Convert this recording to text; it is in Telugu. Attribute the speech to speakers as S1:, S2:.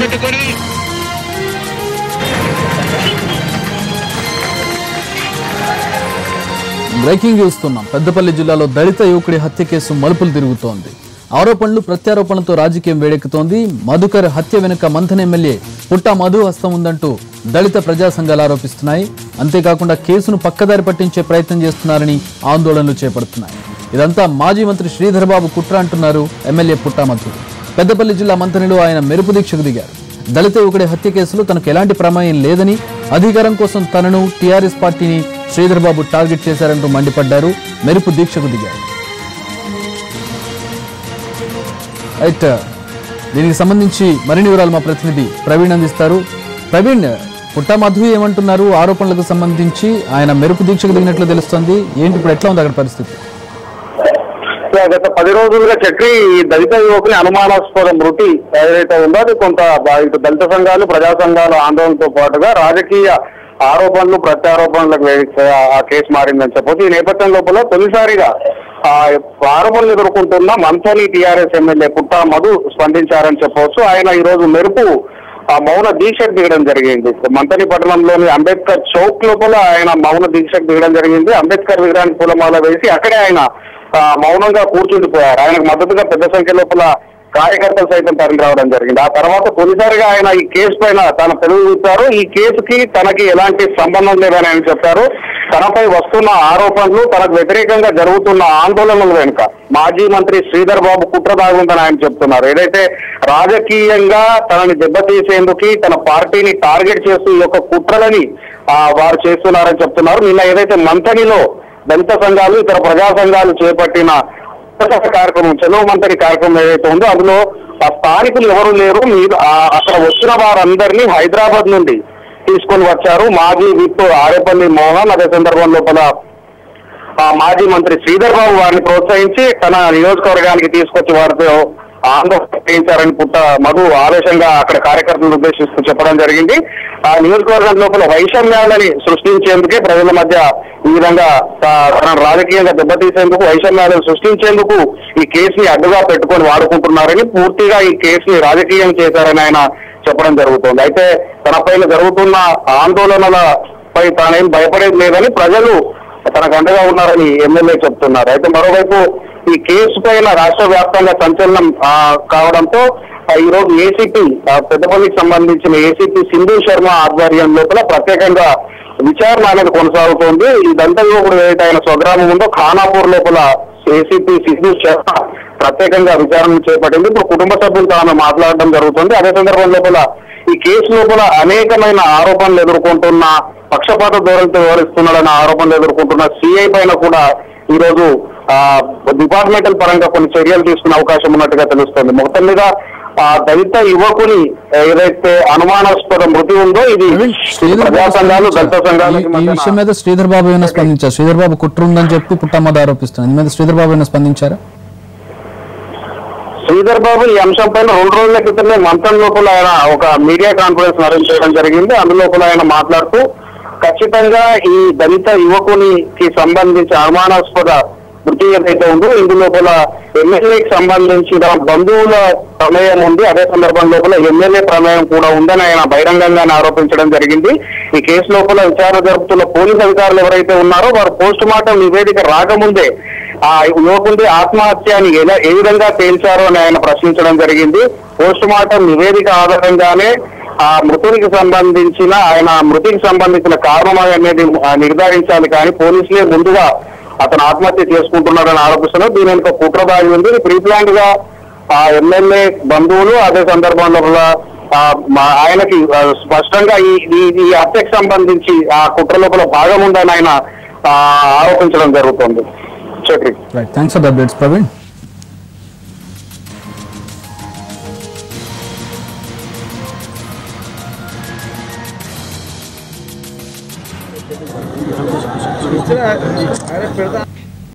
S1: పెట్టుకొని
S2: బ్రేకింగ్ చూస్తున్నాం. పెద్దపల్లి జిల్లాలో దళిత యువకుడి హత్య కేసు మలుపులు తిరుగుతోంది. ఆరోపణలు ప్రత్యారోపణలతో రాజకీయం వేడెక్కుతోంది. మధుకర్ హత్య వెనుక మంథన్ ఎమ్మెల్యే పుట్ట మధు హస్తం ఉందంటూ దళిత ప్రజా సంఘాలు ఆరోపిస్తున్నాయి. అంతేకాకుండా కేసును పక్కదారి పట్టించే ప్రయత్నం చేస్తున్నారని ఆందోళనలు చేపడుతున్నాయి. ఇదంతా మాజీ మంత్రి శ్రీధర్ బాబు కుట్ర అంటున్నారు ఎమ్మెల్యే పుట్ట మధు. పెద్దపల్లి జిల్లా మంథనిలో ఆయన మెరుపు దీక్షకు దిగారు. దళిత యువకుడి హత్య కేసులో తనకు ఎలాంటి ప్రమేయం లేదని, అధికారం కోసం తనను టీఆర్ఎస్ పార్టీని శ్రీధర్ బాబు టార్గెట్ చేశారంటూ మండిపడ్డారు. మెరుపు దీక్షకు దిగారు. రైట్, దీనికి సంబంధించి మరిన్ని వివరాలు మా ప్రతినిధి ప్రవీణ్ అందిస్తారు. ప్రవీణ్, పుట్ట మధు ఏమంటున్నారు? ఆరోపణలకు సంబంధించి ఆయన మెరుపు దీక్షకు దిగినట్లు తెలుస్తోంది. ఏంటి ఇప్పుడు ఎట్లా ఉంది అక్కడ పరిస్థితి?
S3: గత 10 రోజులుగా చక్రి దళిత యువకుని అనుమానాస్పద మృతి ఏదైతే ఉందో అది కొంత ఇటు దళిత సంఘాలు, ప్రజా సంఘాల ఆందోళనతో పాటుగా రాజకీయ ఆరోపణలు ప్రత్యారోపణలకు ఆ కేసు మారిందని చెప్పొచ్చు. ఈ నేపథ్యం లోపల తొలిసారిగా ఆరోపణలు ఎదుర్కొంటున్న మంథని టీఆర్ఎస్ ఎమ్మెల్యే పుట్ట మధు స్పందించారని చెప్పవచ్చు. ఆయన ఈ రోజు మెరుపు మౌన దీక్షకు దిగడం జరిగింది. మంథని పట్టణంలోని అంబేద్కర్ చౌక్ లోపల ఆయన మౌన దీక్షకు దిగడం జరిగింది. అంబేద్కర్ విగ్రహానికి పూలమాల వేసి అక్కడే ఆయన మౌనంగా కూర్చుండిపోయారు. ఆయనకు మద్దతుగా పెద్ద సంఖ్య లోపల కార్యకర్తలు సైతం తరలి రావడం జరిగింది. ఆ తర్వాత తొలిసారిగా ఆయన ఈ కేసు పైన తన పెదవి చూపారు. ఈ కేసుకి తనకి ఎలాంటి సంబంధం లేదని ఆయన చెప్పారు. తనపై వస్తున్న ఆరోపణలు, తనకు వ్యతిరేకంగా జరుగుతున్న ఆందోళనల వెనుక మాజీ మంత్రి శ్రీధర్ బాబు కుట్ర దాగుందని ఆయన చెప్తున్నారు. ఏదైతే రాజకీయంగా తనని దెబ్బతీసేందుకు తన పార్టీని టార్గెట్ చేస్తూ ఈ యొక్క కుట్రలని వారు చేస్తున్నారని చెప్తున్నారు. నిన్న ఏదైతే మంథనిలో దళిత సంఘాలు, ఇతర ప్రజా సంఘాలు చేపట్టిన కార్యక్రమం, చెలో మంత్రి కార్యక్రమం ఏదైతే ఉందో అందులో ఆ స్థానికులు ఎవరు లేరు. అక్కడ వచ్చిన వారందరినీ హైదరాబాద్ నుండి తీసుకొని వచ్చారు. మాజీ విప్ ఆరేపల్లి మోహన్, అదే సందర్భం లోపల మాజీ మంత్రి శ్రీధర్ బాబు వారిని ప్రోత్సహించి తన నియోజకవర్గానికి తీసుకొచ్చి వారితో ఆందోళన చేయించారని పుట్ట మధు ఆవేశంగా అక్కడ కార్యకర్తలను ఉద్దేశిస్తూ చెప్పడం జరిగింది. ఆ నియోజకవర్గం లోపల వైషమ్యాలని సృష్టించేందుకే ప్రజల మధ్య ఈ విధంగా తన రాజకీయంగా దెబ్బతీసేందుకు, వైషమ్యాలను సృష్టించేందుకు ఈ కేసుని అడ్డుగా పెట్టుకొని వాడుకుంటున్నారని, పూర్తిగా ఈ కేసుని రాజకీయం చేశారని ఆయన చెప్పడం జరుగుతుంది. అయితే తనపైన జరుగుతున్న ఆందోళనలపై తానేం భయపడేది లేదని, ప్రజలు తనకు అండగా ఉన్నారని ఎమ్మెల్యే చెప్తున్నారు. అయితే మరోవైపు ఈ కేసు పైన రాష్ట్ర వ్యాప్తంగా సంచలనం కావడంతో ఈ రోజు ఏసీపీ పెద్దపల్లికి సంబంధించిన ఏసీపీ సింధు శర్మ ఆధ్వర్యం లోపల ప్రత్యేకంగా విచారణ అనేది కొనసాగుతోంది. ఈ దళిత యువకుడు ఏదైతే ఆయన స్వగ్రామం ఉందో ఖానాపూర్ లోపల ఏసీపీ సింధు శర్మ ప్రత్యేకంగా విచారణ చేపట్టింది. ఇప్పుడు కుటుంబ సభ్యులతో ఆమె మాట్లాడడం జరుగుతుంది. అదే సందర్భం లోపల ఈ కేసు లోపల అనేకమైన ఆరోపణలు ఎదుర్కొంటున్న, పక్షపాత ధోరణితో వ్యవహరిస్తున్నాడన్న ఆరోపణలు ఎదుర్కొంటున్న సిఐ పైన కూడా ఈ రోజు డిపార్ట్మెంటల్ పరంగా కొన్ని చర్యలు తీసుకునే అవకాశం ఉన్నట్టుగా తెలుస్తోంది. మొత్తం మీద దళిత యువకుని ఏదైతే అనుమానాస్పద మృతి ఉందో ఇది ప్రజా సంఘాలు, దళిత సంఘాలు
S2: ఈ విషయం మీద శ్రీధర్ బాబు ఏమైనా స్పందించారు? శ్రీధర్ బాబు కుట్ర ఉందని చెప్పి పుట్ట మధు ఆరోపిస్తున్నారు. దీని మీద శ్రీధర్ బాబు ఏమైనా స్పందించారా?
S3: శ్రీధర్ బాబు ఈ అంశం పైన 2 రోజుల క్రితమే మంథన్ లోపల ఆయన ఒక మీడియా కాన్ఫరెన్స్ అరేంజ్ చేయడం జరిగింది. అందులోపల ఆయన మాట్లాడుతూ ఖచ్చితంగా ఈ దళిత యువకునికి సంబంధించి అనుమానాస్పద మృతి ఏదైతే ఉందో ఇందులోపల ఎమ్మెల్యేకి సంబంధించిన బంధువుల ప్రమేయం ఉంది. అదే సందర్భం లోపల ఎమ్మెల్యే ప్రమేయం కూడా ఉందని ఆయన బహిరంగంగానే ఆరోపించడం జరిగింది. ఈ కేసు లోపల విచారణ జరుపుతున్న పోలీసు అధికారులు ఎవరైతే ఉన్నారో వారు పోస్ట్ మార్టం నివేదిక రాకముందే ఆ యువకుడి ఆత్మహత్యని ఏ విధంగా తేల్చారో అని ఆయన ప్రశ్నించడం జరిగింది. పోస్ట్ మార్టం నివేదిక ఆధారంగానే ఆ మృతుడికి సంబంధించిన మృతికి సంబంధించిన కారణం అనేది నిర్ధారించాలి, కానీ పోలీసులే ముందుగా అతను ఆత్మహత్య చేసుకుంటున్నారని ఆరోపిస్తున్నారు. దీని వెనుక కుట్ర దాగి ఉంది. ప్రీ ప్లాన్డ్ గా ఆ ఎమ్మెల్యే బంధువులు, అదే సందర్భంలో ఆయనకి స్పష్టంగా ఈ హత్యకు సంబంధించి ఆ కుట్ర లోపల భాగం ఉందని ఆయన ఆరోపించడం జరుగుతుంది. Chakri,
S2: thanks for the updates Praveen.